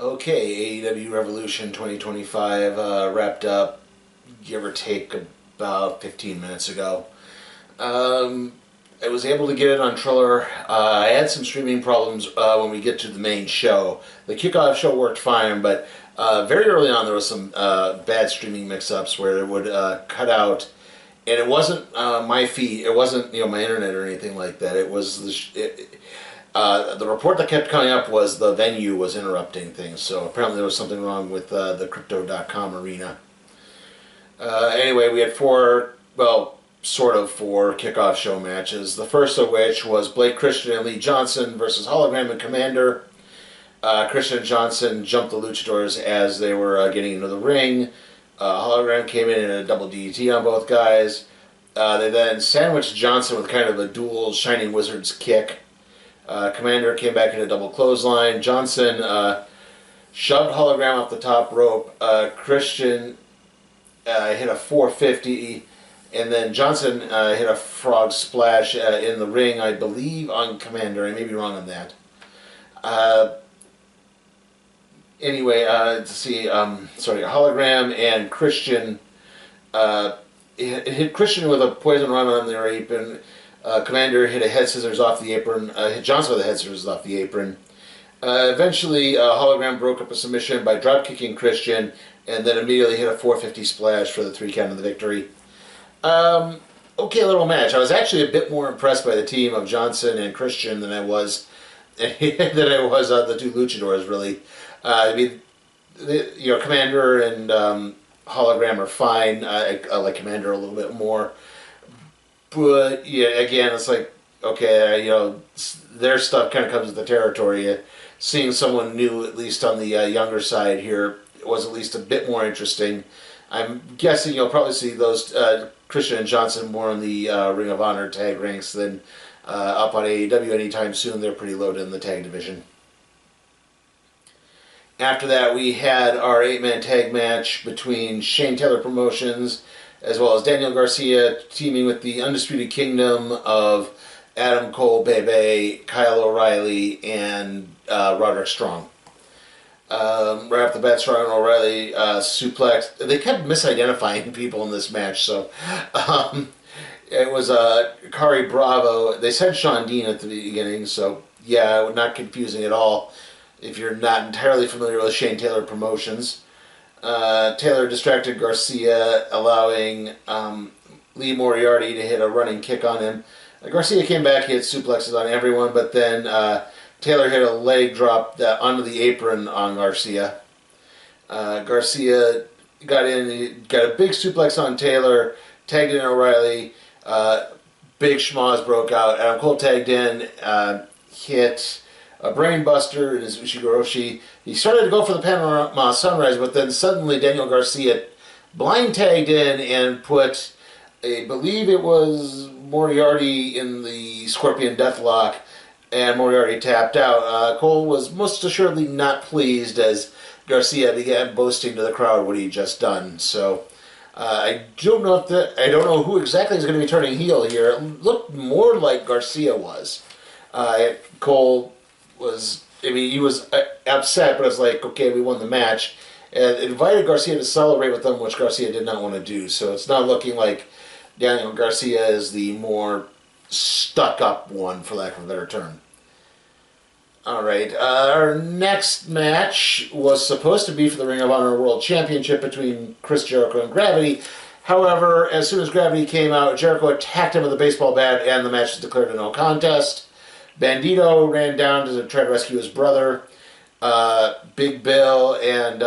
Okay, AEW Revolution 2025 wrapped up, give or take, about 15 minutes ago. Um, I was able to get it on Triller. I had some streaming problems when we get to the main show. The kickoff show worked fine, but very early on there was some bad streaming mix-ups where it would cut out, and it wasn't my feed. It wasn't my internet or anything like that. It was the report that kept coming up was the venue was interrupting things. So apparently there was something wrong with the Crypto.com arena. Anyway, we had sort of four kickoff show matches. The first of which was Blake Christian and Lee Johnson versus Hologram and Commander. Christian and Johnson jumped the luchadors as they were getting into the ring. Hologram came in a double DDT on both guys. They then sandwiched Johnson with kind of a dual Shining Wizards kick. Commander came back in a double clothesline. Johnson shoved Hologram off the top rope. Christian hit a 450, and then Johnson hit a frog splash in the ring, I believe, on Commander. I may be wrong on that. Anyway, let's see. Hologram and Christian hit Christian with a poison run on their apron. Commander hit a head scissors off the apron. Hit Johnson with a head scissors off the apron. Eventually, Hologram broke up a submission by drop kicking Christian, and then immediately hit a 450 splash for the 3 count of the victory. Okay, little match. I was actually a bit more impressed by the team of Johnson and Christian than I was the two luchadors. Really, Commander and Hologram are fine. I like Commander a little bit more. But yeah, again, it's like, okay, their stuff kind of comes with the territory. Seeing someone new, at least on the younger side here, was at least a bit more interesting. I'm guessing you'll probably see those Christian and Johnson more in the Ring of Honor tag ranks than up on AEW anytime soon. They're pretty loaded in the tag division. After that, we had our 8-man tag match between Shane Taylor Promotions as well as Daniel Garcia teaming with the Undisputed Kingdom of Adam Cole, Bebe, Kyle O'Reilly, and Roderick Strong. Right off the bat, Strong and O'Reilly suplex. They kept misidentifying people in this match, so it was Kari Bravo. They said Sean Dean at the beginning, so yeah, not confusing at all if you're not entirely familiar with Shane Taylor Promotions. Taylor distracted Garcia, allowing Lee Moriarty to hit a running kick on him. Garcia came back, he hit suplexes on everyone, but then Taylor hit a leg drop onto the apron on Garcia. Garcia got in, he got a big suplex on Taylor, tagged in O'Reilly, big schmoz broke out. Adam Cole tagged in, hit a brainbuster in his Ushigoroshi. He started to go for the Panama Sunrise, but then suddenly Daniel Garcia blind tagged in and put, I believe it was Moriarty in the Scorpion Deathlock, and Moriarty tapped out. Cole was most assuredly not pleased as Garcia began boasting to the crowd what he'd just done. So I don't know who exactly is going to be turning heel here. It looked more like Garcia was. Cole was, he was upset, but I was like, okay, we won the match. And invited Garcia to celebrate with them, which Garcia did not want to do. So it's not looking like Daniel Garcia is the more stuck-up one, for lack of a better term. Alright, our next match was supposed to be for the Ring of Honor World Championship between Chris Jericho and Gravity. However, as soon as Gravity came out, Jericho attacked him with a baseball bat, and the match was declared a no contest. Bandito ran down to try to rescue his brother. Big Bill and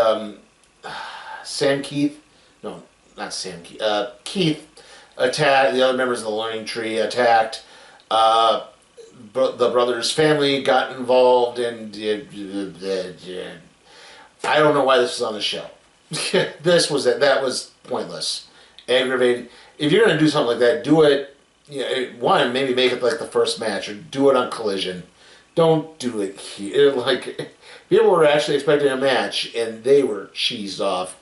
Keith attacked. The other members of the Learning Tree attacked. The brother's family got involved, and I don't know why this was on the show. That was pointless, aggravating. If you're going to do something like that, do it. One, maybe make it like the first match, or do it on Collision. Don't do it here. Like, people were actually expecting a match, and they were cheesed off.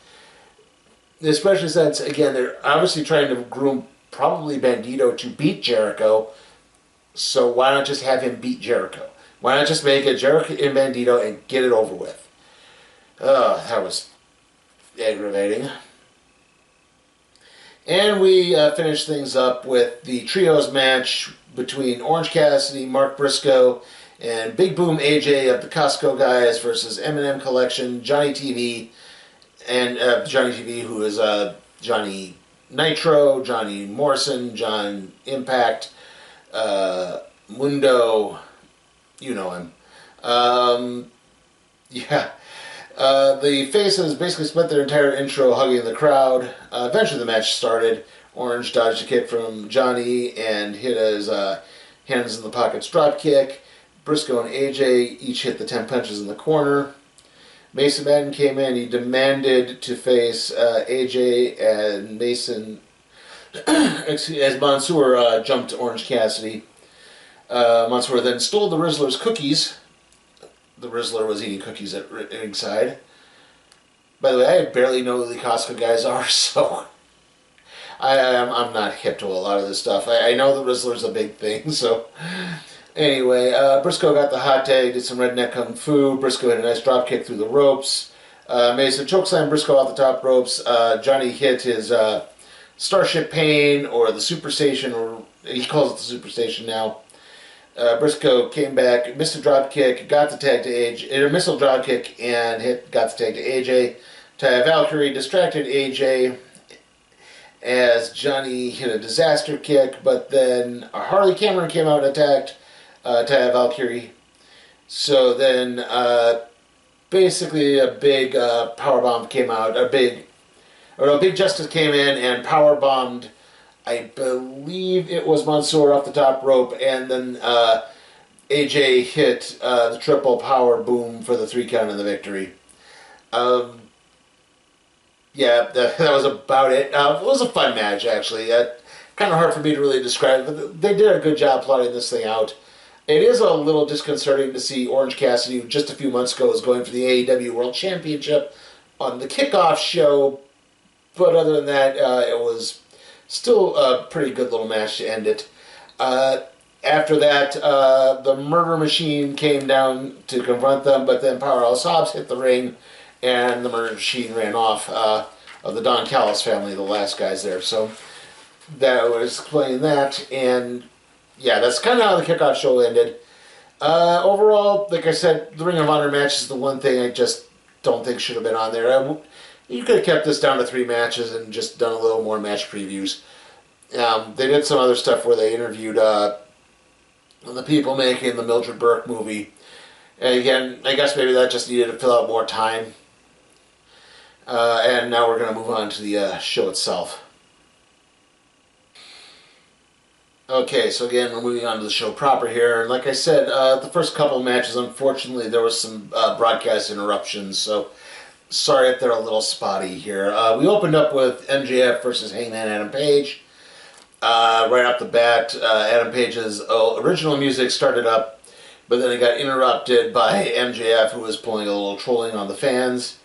Especially since, again, they're obviously trying to groom probably Bandito to beat Jericho. So why not just have him beat Jericho? Why not just make it Jericho and Bandito and get it over with? Oh, that was aggravating. And we finished things up with the trios match between Orange Cassidy, Mark Briscoe, and Big Boom AJ of the Costco Guys versus M&M Collection, Johnny TV, and Johnny TV, who is Johnny Nitro, Johnny Morrison, John Impact, Mundo, you know him. Yeah. The Faces basically spent their entire intro hugging the crowd. Eventually the match started. Orange dodged a kick from Johnny and hit his hands in the pockets drop kick. Briscoe and AJ each hit the 10 punches in the corner. Mason Madden came in. He demanded to face AJ and Mason as Mansoor jumped Orange Cassidy. Mansoor then stole the Rizzler's cookies. The Rizzler was eating cookies at ringside. By the way, I barely know who the Costco Guys are, so I'm not hip to a lot of this stuff. I know the Rizzler's a big thing, so anyway, Briscoe got the hot tag, did some redneck kung fu. Briscoe hit a nice drop kick through the ropes. Mason chokeslam Briscoe off the top ropes. Johnny hit his Starship Pain, or the Superstation, or he calls it the Superstation now. Briscoe came back, missed a drop kick, got the tag to AJ, missed a drop kick and got the tag to AJ. Taya Valkyrie distracted AJ as Johnny hit a disaster kick, but then Harley Cameron came out and attacked Taya Valkyrie. So then basically a big powerbomb came out, Big Justice came in and powerbombed, I believe it was Mansoor off the top rope, and then AJ hit the triple power boom for the 3 count and the victory. Yeah, that was about it. It was a fun match, actually. Kind of hard for me to really describe it, but they did a good job plotting this thing out. It is a little disconcerting to see Orange Cassidy, who just a few months ago was going for the AEW World Championship on the kickoff show, but other than that, it was still a pretty good little match to end it. After that, the Murder Machine came down to confront them, but then Powerhouse Hobbs hit the ring, and the Murder Machine ran off of the Don Callis family, the last guys there. So that was explaining that, and yeah, that's kind of how the kickoff show ended. Overall, like I said, the Ring of Honor match is the one thing I just don't think should have been on there. You could have kept this down to 3 matches and just done a little more match previews. They did some other stuff where they interviewed the people making the Mildred Burke movie. And again, I guess maybe that just needed to fill out more time. And now we're going to move on to the show itself. Okay, so again, we're moving on to the show proper here. And like I said, the first couple of matches, unfortunately, there was some broadcast interruptions, so sorry if they're a little spotty here. We opened up with MJF versus Hangman Adam Page. Right off the bat, Adam Page's original music started up, but then it got interrupted by MJF, who was pulling a little trolling on the fans.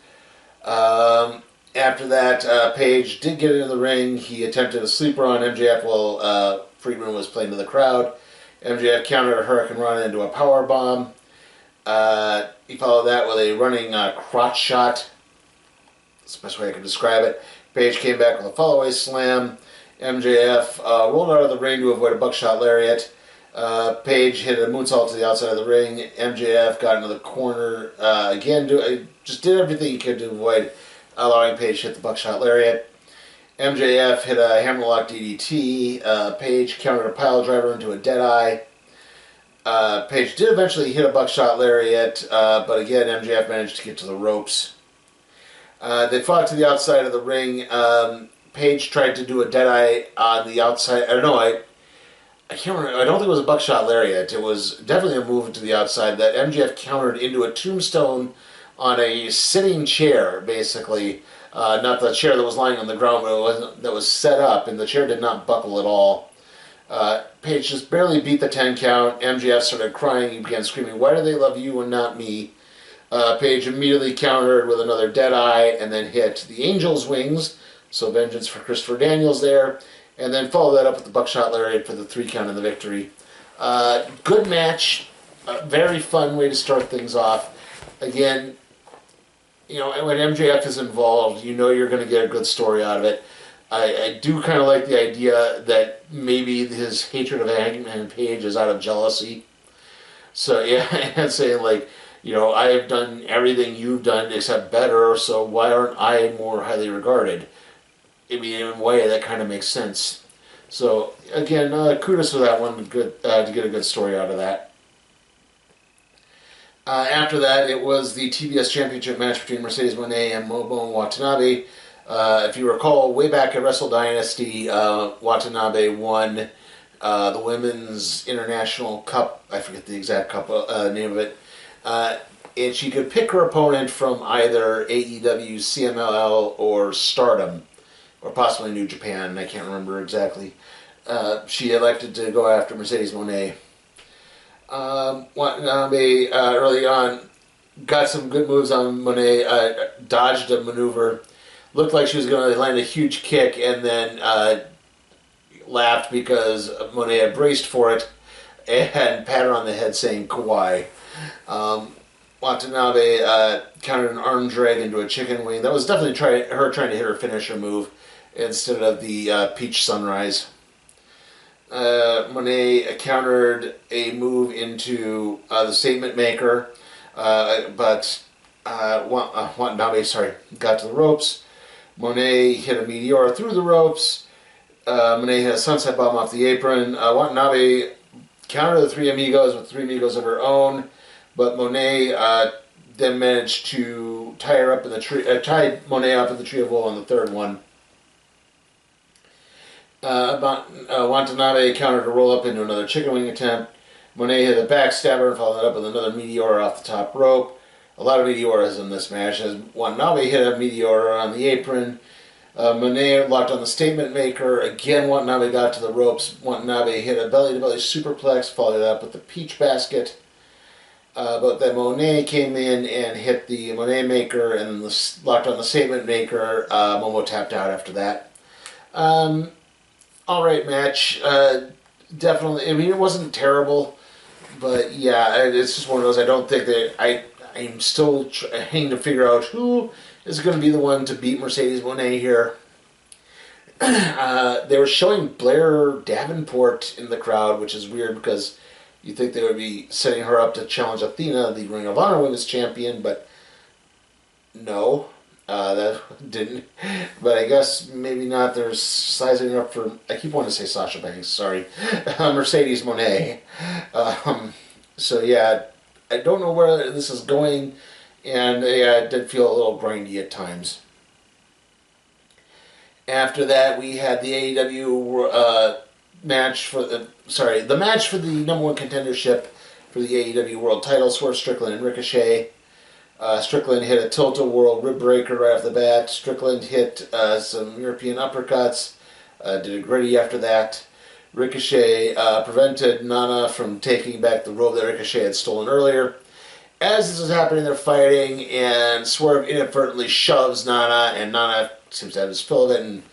After that, Page did get into the ring. He attempted a sleeper on MJF while Friedman was playing to the crowd. MJF countered a Hurricane Run into a power bomb. He followed that with a running crotch shot. That's the best way I can describe it. Page came back with a follow-away slam. MJF rolled out of the ring to avoid a buckshot lariat. Page hit a moonsault to the outside of the ring. MJF got into the corner again. Just did everything he could to avoid allowing Page to hit the buckshot lariat. MJF hit a hammerlock DDT. Page countered a pile driver into a deadeye. Page did eventually hit a buckshot lariat, but again, MJF managed to get to the ropes. They fought to the outside of the ring. Page tried to do a deadeye on the outside. I don't know. I can't remember. I don't think it was a buckshot lariat. It was definitely a move to the outside that MJF countered into a tombstone on a sitting chair, basically. Not the chair that was lying on the ground, but that was set up, and the chair did not buckle at all. Page just barely beat the 10 count. MJF started crying. He began screaming, "Why do they love you and not me?" Page immediately countered with another deadeye and then hit the Angel's Wings. So vengeance for Christopher Daniels there. And then followed that up with the buckshot lariat for the 3 count and the victory. Good match. Very fun way to start things off. Again, you know, when MJF is involved, you know you're going to get a good story out of it. I do kind of like the idea that maybe his hatred of Hangman Page is out of jealousy. So yeah, and saying like, you know, I have done everything you've done except better, so why aren't I more highly regarded? I mean, in a way, that kind of makes sense. So again, kudos for that one. Good to get a good story out of that. After that, it was the TBS Championship match between Mercedes Moné and Momo Watanabe. If you recall, way back at Wrestle Dynasty, Watanabe won the Women's International Cup. I forget the exact cup name of it. And she could pick her opponent from either AEW, CMLL, or Stardom, or possibly New Japan. I can't remember exactly. She elected to go after Mercedes Moné. Watanabe early on got some good moves on Moné, dodged a maneuver, looked like she was going to land a huge kick, and then laughed because Moné had braced for it and pat her on the head saying kawaii. Watanabe countered an arm drag into a chicken wing. That was definitely her trying to hit her finisher move instead of the Peach Sunrise. Moné countered a move into the Statement Maker, but Watanabe, got to the ropes. Moné hit a Meteor through the ropes. Moné hit a Sunset Bomb off the apron. Watanabe countered the Three Amigos with Three Amigos of her own, but Moné then managed to tie her up in the tree. Tied Moné up in the Tree of Woe on the third one. Watanabe countered a roll up into another chicken wing attempt. Moné hit a backstabber and followed it up with another Meteor off the top rope. A lot of Meteoras in this match as Watanabe hit a Meteor on the apron. Moné locked on the Statement Maker. Again, Watanabe got to the ropes. Watanabe hit a belly-to-belly superplex, followed it up with the Peach Basket. But then Moné came in and hit the Moné Maker and locked on the Statement Maker. Momo tapped out after that. Alright match. Definitely, I mean, it wasn't terrible, but yeah, it's just one of those. I don't think that I'm still trying to figure out who is going to be the one to beat Mercedes Moné here. They were showing Blair Davenport in the crowd, which is weird because you'd think they would be setting her up to challenge Athena, the Ring of Honor Women's Champion, but no, that didn't. But I guess maybe not. They're sizing her up for, I keep wanting to say Sasha Banks, sorry, Mercedes Moné. So yeah, I don't know where this is going, and yeah, it did feel a little grindy at times. After that, we had the AEW match for the match for the number one contendership for the AEW World Title. Swerve Strickland and Ricochet. Strickland hit a tilt-a-whirl rib breaker right off the bat. Strickland hit some European uppercuts. Did a gritty after that. Ricochet prevented Nana from taking back the robe that Ricochet had stolen earlier. As this is happening, they're fighting, and Swerve inadvertently shoves Nana, and Nana seems to have his fill of it and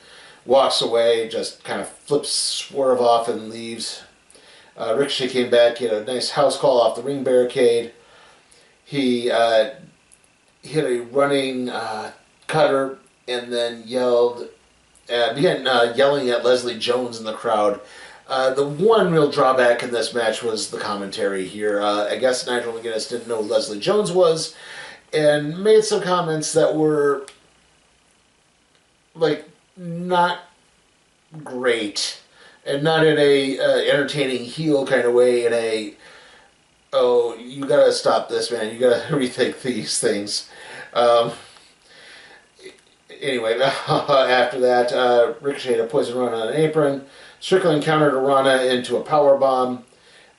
walks away, just kind of flips Swerve off and leaves. Ricochet came back, he had a nice house call off the ring barricade. He hit a running cutter and then began yelling at Leslie Jones in the crowd. The one real drawback in this match was the commentary here. I guess Nigel McGuinness didn't know who Leslie Jones was and made some comments that were like not great and not in a entertaining heel kind of way, in a, oh, you gotta stop this, man, you gotta rethink these things. Anyway, after that, Ricochet had a poison run on an apron. Strickland countered a Rana into a power bomb.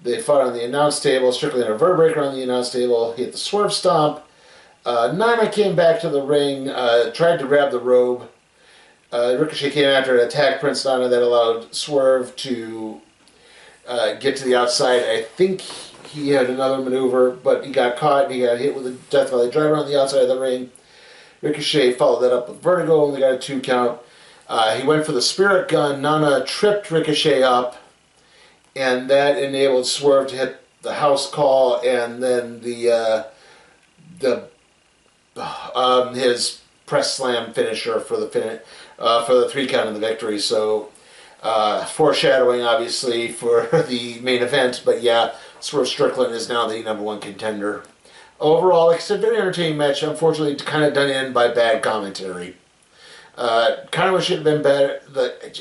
They fought on the announce table. Strickland had a vertebraker on the announce table. He hit the Swerve Stomp. Nana came back to the ring, tried to grab the robe. Ricochet came after and attacked Prince Nana. That allowed Swerve to get to the outside. I think he had another maneuver, but he got caught and he got hit with a Death Valley Driver on the outside of the ring. Ricochet followed that up with Vertigo, and they got a 2 count. He went for the Spirit Gun. Nana tripped Ricochet up, and that enabled Swerve to hit the house call, and then the his press slam finisher for the 3 count of the victory. So foreshadowing, obviously, for the main event. But yeah, Swerve Strickland is now the #1 contender. Overall, like I said, very entertaining match. Unfortunately, kind of done in by bad commentary. Kind of wish it had been better.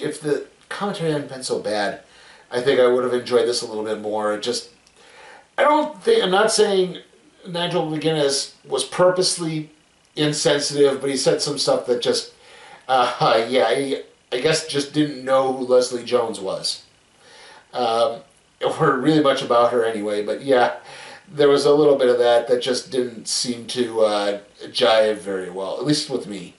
If the commentary hadn't been so bad, I think I would have enjoyed this a little bit more. I'm not saying Nigel McGuinness was purposely insensitive, but he said some stuff that just, I guess just didn't know who Leslie Jones was. Or really much about her anyway, but yeah, there was a little bit of that just didn't seem to jive very well, at least with me.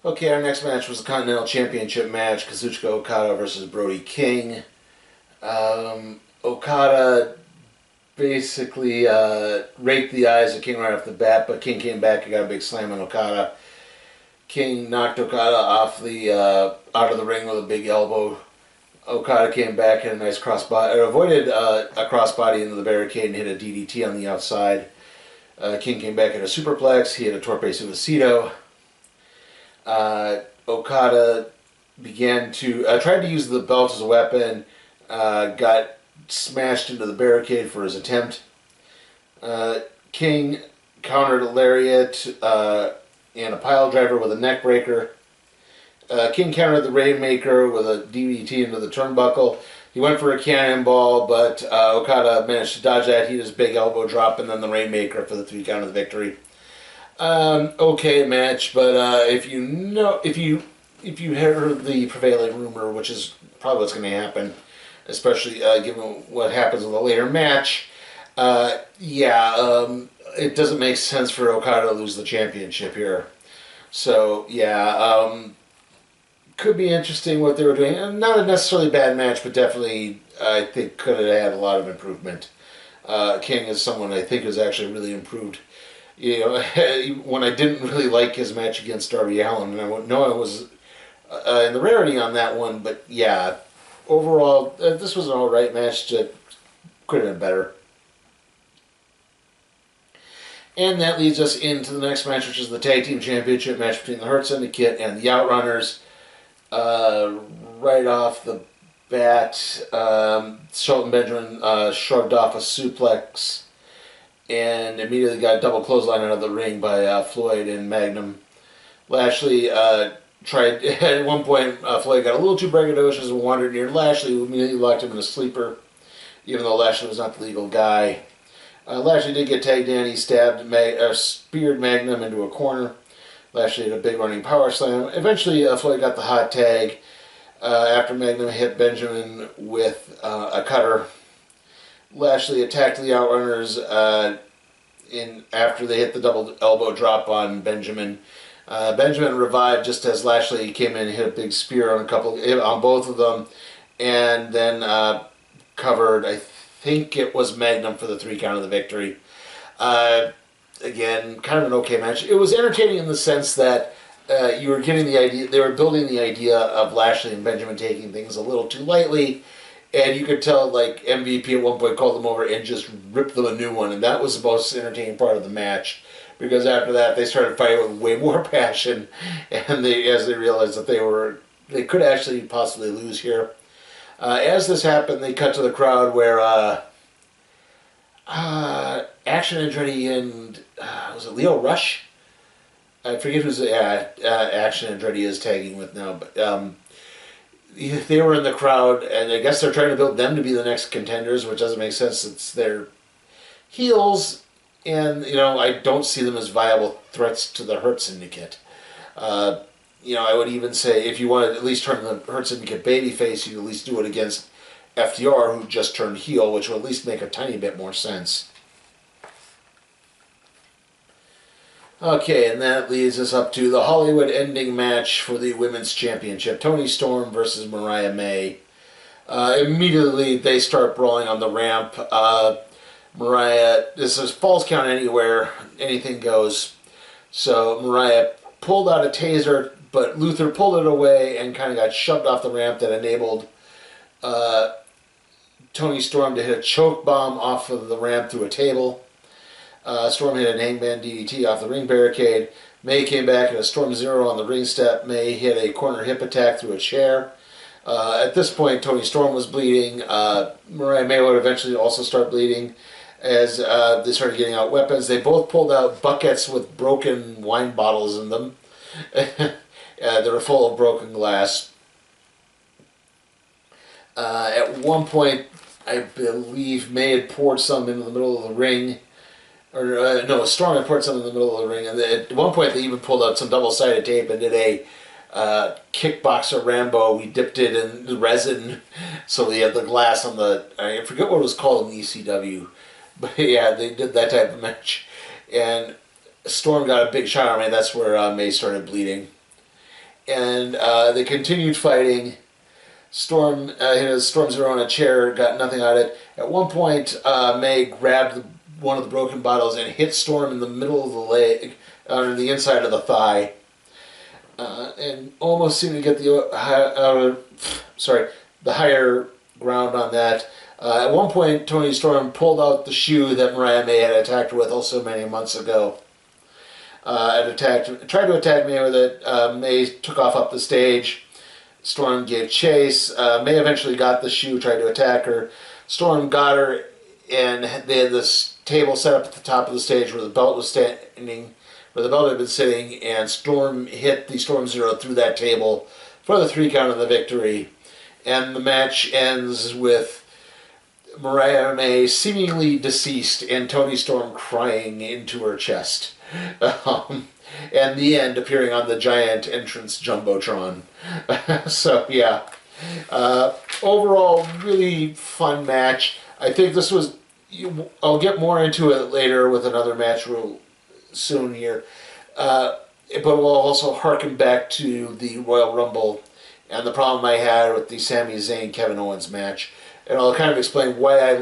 Okay, our next match was the Continental Championship match, Kazuchika Okada versus Brody King. Okada basically raked the eyes of King right off the bat, but King came back and got a big slam on Okada. King knocked Okada off out of the ring with a big elbow. Okada came back and a nice crossbody, avoided a crossbody into the barricade and hit a DDT on the outside. King came back at a superplex. He hit a torpe suicida. Okada began to tried to use the belt as a weapon. Got smashed into the barricade for his attempt. King countered a lariat and a pile driver with a neck breaker. King countered the Rainmaker with a DDT into the turnbuckle. He went for a cannonball, but Okada managed to dodge that. He hit his big elbow drop and then the Rainmaker for the 3 count of the victory. Okay match, but if you heard the prevailing rumor, which is probably what's going to happen, especially given what happens in the later match, it doesn't make sense for Okada to lose the championship here. So yeah, could be interesting what they were doing. Not a necessarily bad match, but definitely I think could have had a lot of improvement. King is someone I think has actually really improved. You know, when I didn't really like his match against Darby Allin, and I know I was in the rarity on that one, but yeah, overall, this was an alright match. Could have been better. And that leads us into the next match, which is the Tag Team Championship match between the Hurt Syndicate and the Outrunners. Right off the bat, Shelton Benjamin shrugged off a suplex and immediately got a double clothesline out of the ring by Floyd and Magnum. Lashley tried, at one point, Floyd got a little too braggadocious and wandered near Lashley, who immediately locked him in a sleeper, even though Lashley was not the legal guy. Lashley did get tagged in. He speared Magnum into a corner. Lashley had a big running power slam. Eventually, Floyd got the hot tag after Magnum hit Benjamin with a cutter. Lashley attacked the Outrunners after they hit the double elbow drop on Benjamin. Benjamin revived just as Lashley came in and hit a big spear on both of them, and then covered, I think it was Magnum for the 3 count of the victory. Again, kind of an okay match. It was entertaining in the sense that you were getting the idea, they were building the idea of Lashley and Benjamin taking things a little too lightly, and you could tell, like, MVP at one point called them over and just ripped them a new one, and that was the most entertaining part of the match, because after that they started fighting with way more passion, and as they realized that they could actually possibly lose here. As this happened, they cut to the crowd where Action Andretti and was it Leo Rush? I forget who's Action Andretti is tagging with now, but they were in the crowd, and I guess they're trying to build them to be the next contenders, which doesn't make sense since they're heels, and I don't see them as viable threats to the Hurt Syndicate. I would even say if you want to at least turn the Hurt Syndicate babyface, you at least do it against FTR, who just turned heel, which will at least make a tiny bit more sense. Okay, and that leads us up to the Hollywood ending match for the Women's Championship. Toni Storm versus Mariah May. Immediately, they start brawling on the ramp. Mariah, this is falls count anywhere, anything goes. So Mariah pulled out a taser, but Luther pulled it away and kind of got shoved off the ramp that enabled Tony Storm to hit a choke bomb off of the ramp through a table. Storm hit an hangman DDT off the ring barricade. May came back at a Storm Zero on the ring step. May hit a corner hip attack through a chair. At this point, Tony Storm was bleeding. Mariah May would eventually also start bleeding as they started getting out weapons. They both pulled out buckets with broken wine bottles in them. They were full of broken glass. At one point, I believe May had poured some into the middle of the ring. Or no, Storm had poured some in the middle of the ring. And at one point, they even pulled out some double-sided tape and did a kickboxer Rambo. We dipped it in resin, so we had the glass on the. I forget what it was called in ECW, but yeah, they did that type of match. And Storm got a big shot on May. That's where May started bleeding. And they continued fighting. Storm hit a Storm Zero on a chair, got nothing out of it. At one point, May grabbed one of the broken bottles and hit Storm in the middle of the leg, on the inside of the thigh, and almost seemed to get the higher ground on that. At one point, Tony Storm pulled out the shoe that Mariah May had attacked her with also many months ago. Tried to attack May with it. May took off up the stage. Storm gave chase. May eventually got the shoe, tried to attack her. Storm got her, and they had this table set up at the top of the stage where the belt was standing, where the belt had been sitting, and Storm hit the Storm Zero through that table for the 3 count of the victory. And the match ends with Mariah May seemingly deceased and Tony Storm crying into her chest. And the end appearing on the giant entrance Jumbotron. So yeah, overall really fun match. I think this was, I'll get more into it later with another match real soon here, but we'll also harken back to the Royal Rumble and the problem I had with the Sami Zayn Kevin Owens match, and I'll kind of explain why I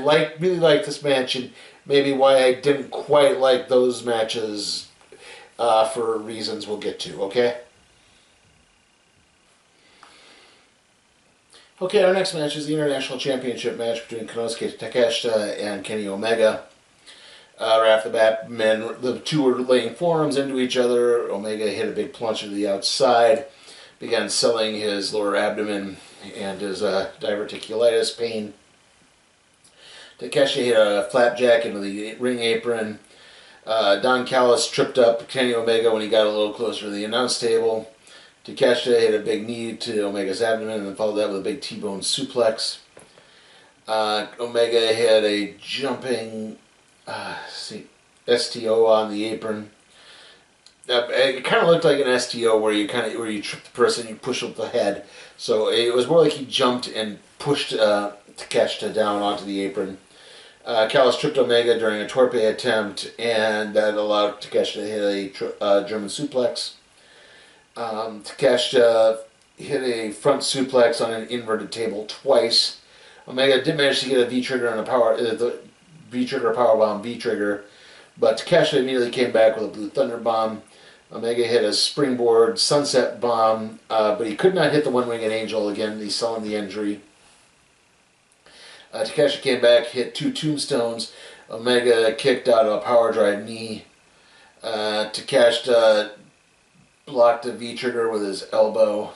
really like this match and maybe why I didn't quite like those matches. For reasons we'll get to, okay? Okay, our next match is the International Championship match between Konosuke Takeshita and Kenny Omega. Right off the bat, the two were laying forearms into each other. Omega hit a big plunge to the outside, began selling his lower abdomen and his diverticulitis pain. Takeshita hit a flapjack into the ring apron. Don Callis tripped up Kenny Omega when he got a little closer to the announce table. Takeshita hit a big knee to Omega's abdomen and then followed that with a big T-bone suplex. Omega hit a jumping STO on the apron. It kind of looked like an STO where you trip the person, you push up the head. So it was more like he jumped and pushed Takeshita down onto the apron. Callis tripped Omega during a torpe attempt, and that allowed Takeshita to hit a German suplex. Takeshita hit a front suplex on an inverted table twice. Omega did manage to get a V-trigger on the V-trigger powerbomb V-trigger, but Takeshita immediately came back with a Blue Thunder Bomb. Omega hit a springboard Sunset Bomb, but he could not hit the One-Winged Angel again. He's selling the injury. Takeshita came back, hit 2 tombstones. Omega kicked out of a power drive knee. Takeshita blocked a V-trigger with his elbow.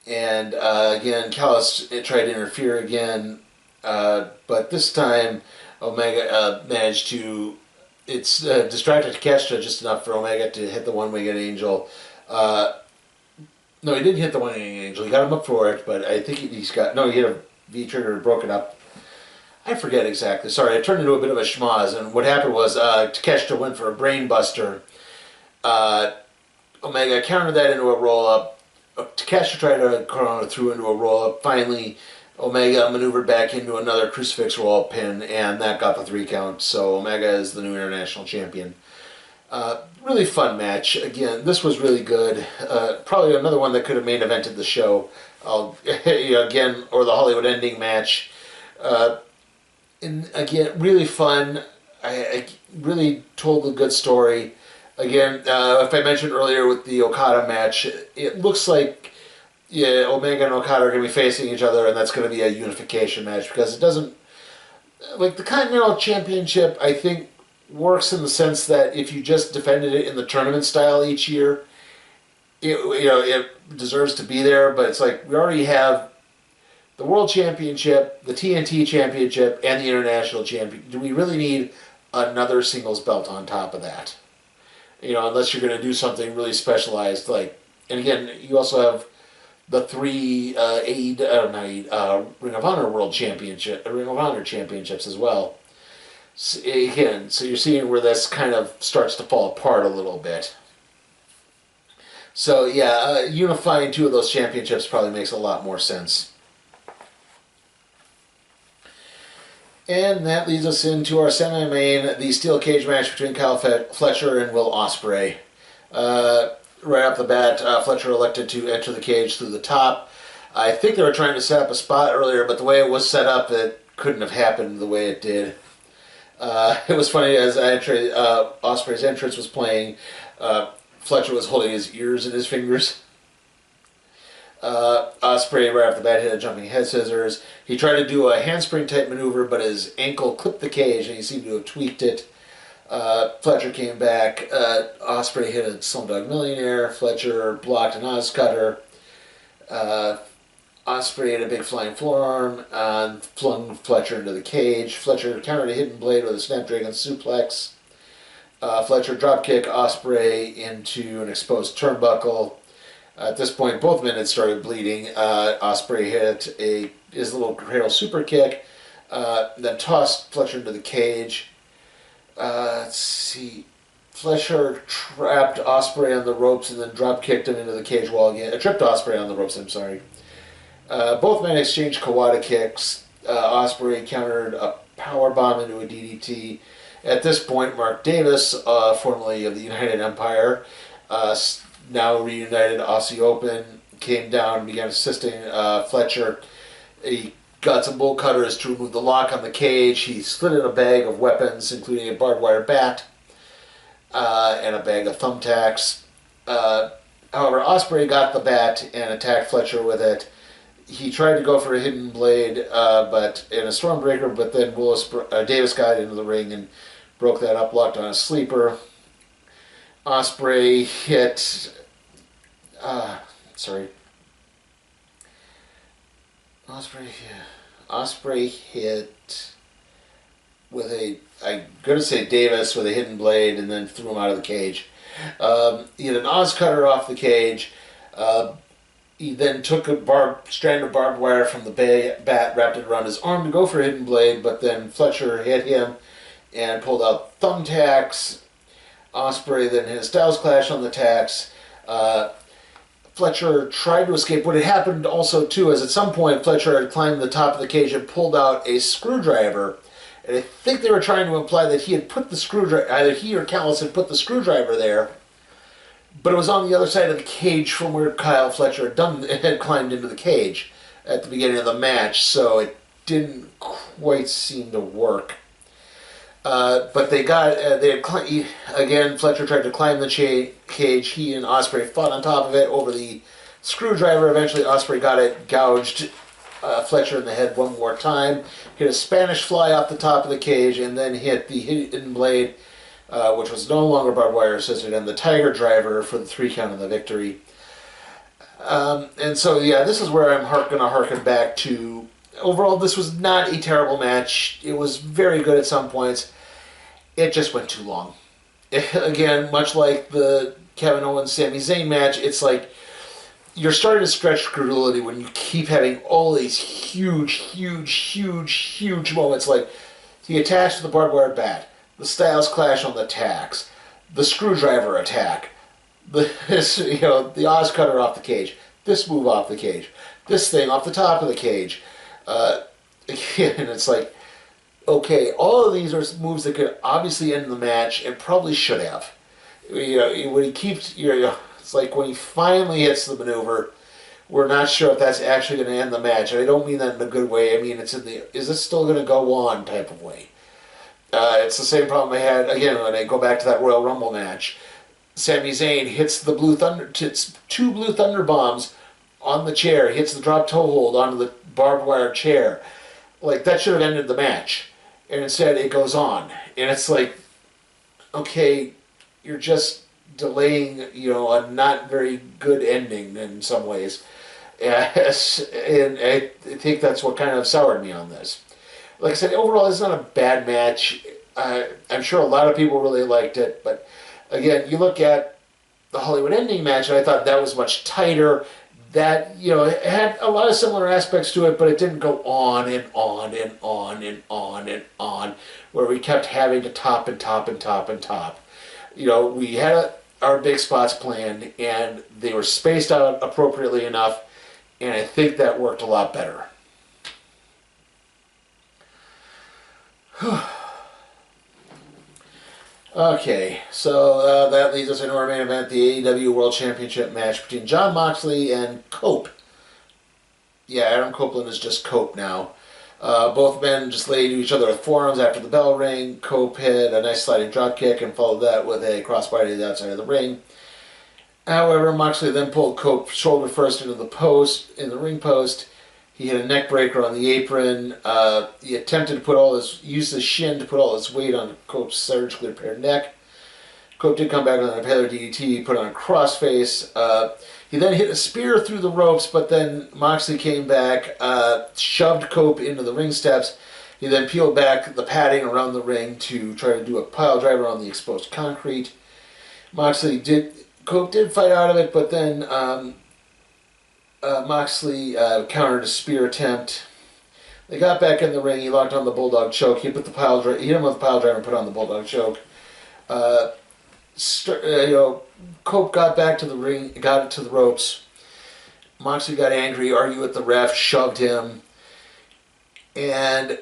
And again, Callis tried to interfere again, but this time Omega managed to distracted Takeshita just enough for Omega to hit the One-Winged Angel. No, he didn't hit the One-Winged Angel. He got him up for it, but I think he hit a V-trigger and broke it up. I forget exactly. Sorry, I turned into a bit of a schmoz, and what happened was Takeshita went for a brain buster. Omega countered that into a roll-up. Takeshita tried to corner through into a roll-up. Finally, Omega maneuvered back into another crucifix roll-up pin, and that got the 3 count. So Omega is the new international champion. Really fun match. Again, this was really good. Probably another one that could have main evented the show. Again, or the Hollywood ending match. And again, really fun. I really told a good story. Again, if I mentioned earlier with the Okada match, it looks like yeah, Omega and Okada are going to be facing each other, and that's going to be a unification match because it doesn't like the Continental Championship. I think works in the sense that if you just defended it in the tournament style each year, it deserves to be there. But it's like we already have the World Championship, the TNT Championship, and the International Champion. Do we really need another singles belt on top of that? Unless you're going to do something really specialized, like, and again, you also have the three Ring of Honor World Championship, Ring of Honor Championships as well. So, again, so you're seeing where this kind of starts to fall apart a little bit. So yeah, unifying two of those championships probably makes a lot more sense. And that leads us into our semi-main, the steel cage match between Kyle Fletcher and Will Ospreay. Right off the bat, Fletcher elected to enter the cage through the top. I think they were trying to set up a spot earlier, but the way it was set up, it couldn't have happened the way it did. It was funny, as Ospreay's entrance was playing, Fletcher was holding his ears in his fingers. Ospreay right off the bat hit a jumping head scissors. He tried to do a handspring type maneuver, but his ankle clipped the cage and he seemed to have tweaked it. Fletcher came back. Ospreay hit a Slumdog Millionaire. Fletcher blocked an Oz Cutter. Ospreay hit a big flying forearm and flung Fletcher into the cage. Fletcher countered a hidden blade with a Snapdragon suplex. Fletcher dropkick Ospreay into an exposed turnbuckle. At this point, both men had started bleeding. Ospreay hit his little cradle super kick, then tossed Fletcher into the cage. Let's see. Fletcher trapped Ospreay on the ropes and then drop kicked him into the cage wall again. Tripped Ospreay on the ropes, I'm sorry. Both men exchanged Kawada kicks. Ospreay countered a power bomb into a DDT. At this point, Mark Davis, formerly of the United Empire, now reunited Aussie Open, came down and began assisting Fletcher. He got some bolt cutters to remove the lock on the cage. He slid in a bag of weapons, including a barbed wire bat and a bag of thumbtacks. However, Ospreay got the bat and attacked Fletcher with it. He tried to go for a hidden blade, but in a Stormbreaker, but then Davis got into the ring and broke that up, locked on a sleeper. Ospreay hit. Ospreay hit with I'm going to say Davis with a hidden blade and then threw him out of the cage. He hit an Oz Cutter off the cage. He then took a strand of barbed wire from the bat, wrapped it around his arm to go for a hidden blade, but then Fletcher hit him and pulled out thumbtacks. Ospreay then hit a Styles Clash on the tacks. Fletcher tried to escape. What had happened also, too, is at some point Fletcher had climbed the top of the cage and pulled out a screwdriver. And I think they were trying to imply that he had put the screwdriver, either he or Callis had put the screwdriver there, but it was on the other side of the cage from where Kyle Fletcher had climbed into the cage at the beginning of the match, so it didn't quite seem to work. But again, Fletcher tried to climb the cage. He and Ospreay fought on top of it over the screwdriver. Eventually, Ospreay got it, gouged Fletcher in the head one more time, hit a Spanish fly off the top of the cage, and then hit the hidden blade, which was no longer barbed wire assisted, and the Tiger Driver for the 3 count of the victory. And so, yeah, this is where I'm going to harken back to. Overall, this was not a terrible match. It was very good at some points. It just went too long. Again, much like the Kevin Owens-Sami Zayn match, it's like you're starting to stretch credulity when you keep having all these huge moments. Like he attached to the barbed wire bat, the Styles Clash on the tacks, the screwdriver attack, the Oz Cutter off the cage, this move off the cage, this thing off the top of the cage. And it's like, okay, all of these are moves that could obviously end the match and probably should have. When he keeps, it's like when he finally hits the maneuver, we're not sure if that's actually going to end the match. And I don't mean that in a good way. I mean it's in the, is this still going to go on type of way. It's the same problem I had, again, when I go back to that Royal Rumble match. Sami Zayn hits the Blue Thunder, hits 2 Blue Thunder bombs on the chair, hits the drop toe hold onto the barbed wire chair. Like, that should have ended the match. And instead, it goes on. And it's like, okay, you're just delaying, a not very good ending in some ways. Yes, and I think that's what kind of soured me on this. Like I said, overall, it's not a bad match. I'm sure a lot of people really liked it, but again, you look at the Hollywood Ending match, and I thought that was much tighter. That, it had a lot of similar aspects to it, but it didn't go on and on and on and on and on, where we kept having to top and top and top and top. We had our big spots planned, and they were spaced out appropriately enough, and I think that worked a lot better. Okay, so that leads us into our main event, the AEW World Championship match between Jon Moxley and Cope. Yeah, Adam Copeland is just Cope now. Both men just laid each other with forearms after the bell rang. Cope hit a nice sliding drop kick and followed that with a crossbody to the outside of the ring. However, Moxley then pulled Cope shoulder first into the ring post. He hit a neck breaker on the apron. He attempted to use his shin to put all his weight on Cope's surgically repaired neck. Cope did come back with an impaler DDT, put on a crossface. He then hit a spear through the ropes, but then Moxley came back, shoved Cope into the ring steps. He then peeled back the padding around the ring to try to do a pile driver on the exposed concrete. Cope did fight out of it, but then Moxley countered a spear attempt. They got back in the ring. He locked on the Bulldog choke. He hit him with the pile driver and put on the Bulldog choke. Cope got back to the ring, got it to the ropes. Moxley got angry, argued with the ref, shoved him, and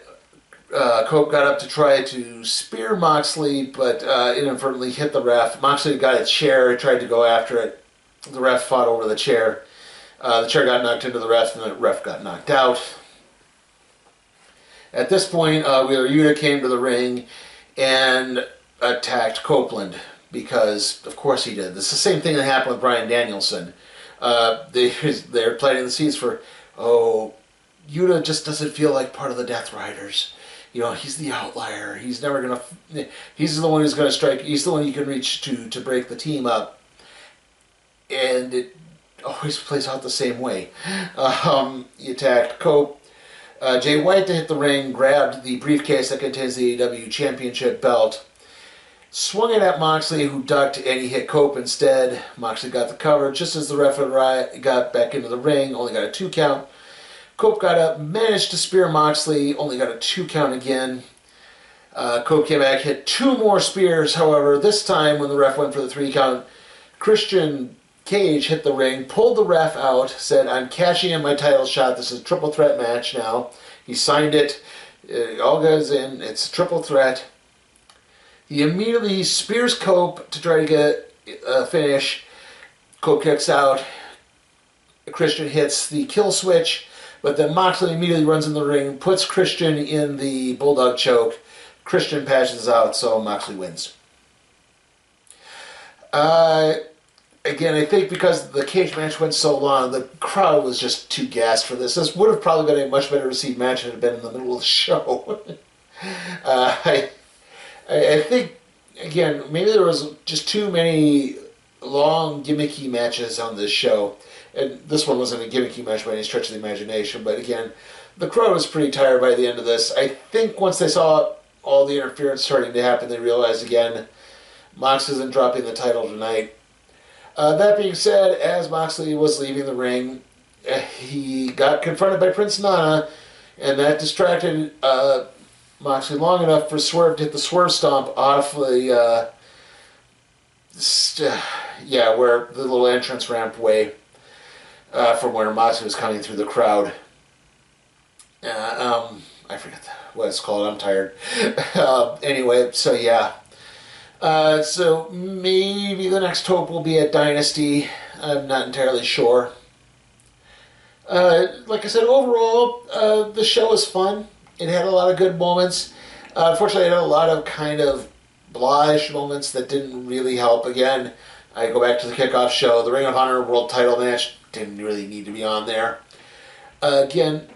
Cope got up to try to spear Moxley, but inadvertently hit the ref. Moxley got a chair, tried to go after it. The ref fought over the chair. The chair got knocked into the ref, and the ref got knocked out. At this point, Wheeler Yuta came to the ring and attacked Copeland, because of course he did. This is the same thing that happened with Bryan Danielson. They're planting the seeds for, Yuta just doesn't feel like part of the Death Riders. He's the outlier. He's never gonna. He's the one who's gonna strike. He's the one you can reach to break the team up, and it always plays out the same way. He attacked Cope. Jay White to hit the ring, grabbed the briefcase that contains the AEW Championship belt, swung it at Moxley, who ducked, and he hit Cope instead. Moxley got the cover just as the ref got back into the ring, only got a 2 count. Cope got up, managed to spear Moxley, only got a 2 count again. Cope came back, hit 2 more spears. However, this time when the ref went for the 3 count, Christian Cage hit the ring, pulled the ref out, said, "I'm cashing in my title shot. This is a triple threat match now." He signed it. It all goes in. It's a triple threat. He immediately spears Cope to try to get a finish. Cope kicks out. Christian hits the kill switch, but then Moxley immediately runs in the ring, puts Christian in the Bulldog choke. Christian passes out, so Moxley wins. Again, I think because the cage match went so long, the crowd was just too gassed for this. This would have probably been a much better received match if it had been in the middle of the show. I think, again, maybe there was just too many long, gimmicky matches on this show. And this one wasn't a gimmicky match by any stretch of the imagination. But again, the crowd was pretty tired by the end of this. I think once they saw all the interference starting to happen, they realized, again, Mox isn't dropping the title tonight. That being said, as Moxley was leaving the ring, he got confronted by Prince Nana, and that distracted Moxley long enough for Swerve to hit the Swerve Stomp off the, where the little entrance ramp way from where Moxley was coming through the crowd. I forget what it's called. I'm tired. Anyway, so yeah. So maybe the next hope will be at Dynasty. I'm not entirely sure. Like I said, overall, the show was fun. It had a lot of good moments. Unfortunately, it had a lot of kind of blah-ish moments that didn't really help. Again, I go back to the kickoff show. The Ring of Honor World Title match didn't really need to be on there. Again,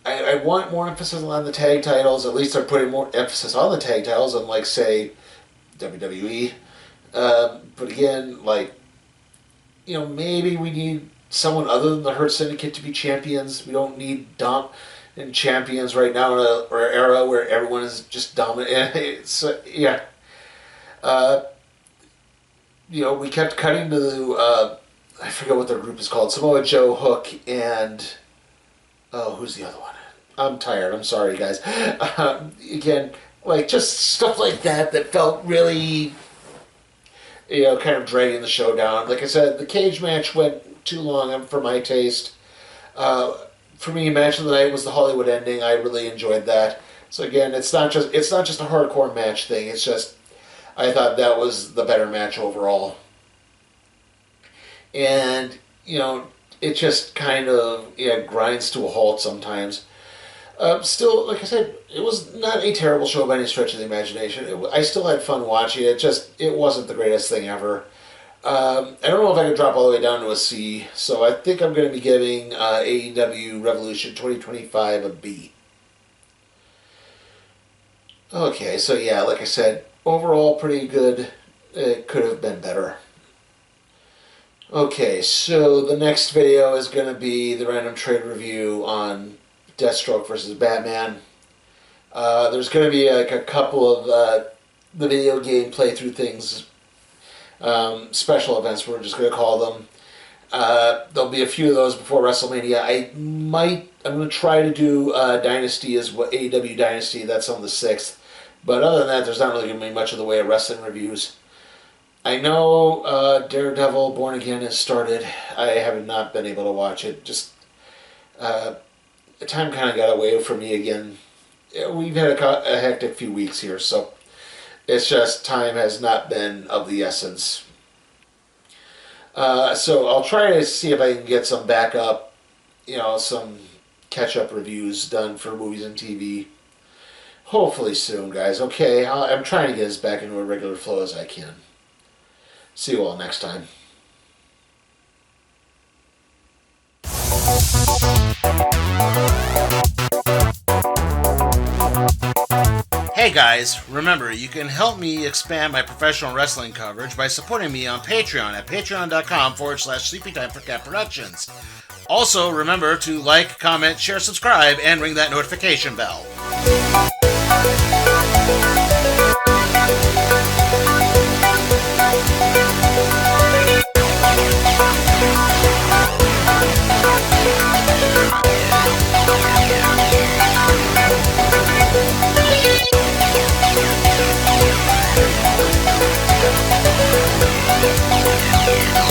I want more emphasis on the tag titles. At least they're putting more emphasis on the tag titles, unlike, say, WWE. But again, maybe we need someone other than the Hurt Syndicate to be champions. We don't need dominant champions right now in an era where everyone is just dominant. We kept cutting to I forget what the group is called. Samoa Joe, Hook, and who's the other one? I'm tired. I'm sorry, guys. Again, just stuff like that felt really, kind of dragging the show down. Like I said, the cage match went too long for my taste. For me, match of the night was the Hollywood ending. I really enjoyed that. So again, it's not just a hardcore match thing. It's just I thought that was the better match overall. And it just kind of grinds to a halt sometimes. Still, like I said, it was not a terrible show by any stretch of the imagination. I still had fun watching it. It wasn't the greatest thing ever. I don't know if I could drop all the way down to a C, so I think I'm going to be giving AEW Revolution 2025 a B. Okay, so yeah, like I said, overall pretty good. It could have been better. Okay, so the next video is going to be the random trade review on Deathstroke versus Batman. There's going to be a couple of the video game playthrough things, special events, we're just going to call them. There'll be a few of those before WrestleMania. I'm going to try to do Dynasty as well, AEW Dynasty. That's on the 6th. But other than that, there's not really going to be much of the way of wrestling reviews. I know Daredevil Born Again has started. I have not been able to watch it. Just time kind of got away from me again. We've had a hectic few weeks here, so it's just time has not been of the essence. So I'll try to see if I can get some backup, some catch-up reviews done for movies and TV. Hopefully soon, guys. Okay, I'm trying to get us back into a regular flow as I can. See you all next time. Hey guys, remember you can help me expand my professional wrestling coverage by supporting me on Patreon at patreon.com/sleepytime for Cat Productions. Also, remember to like, comment, share, subscribe, and ring that notification bell. Yeah.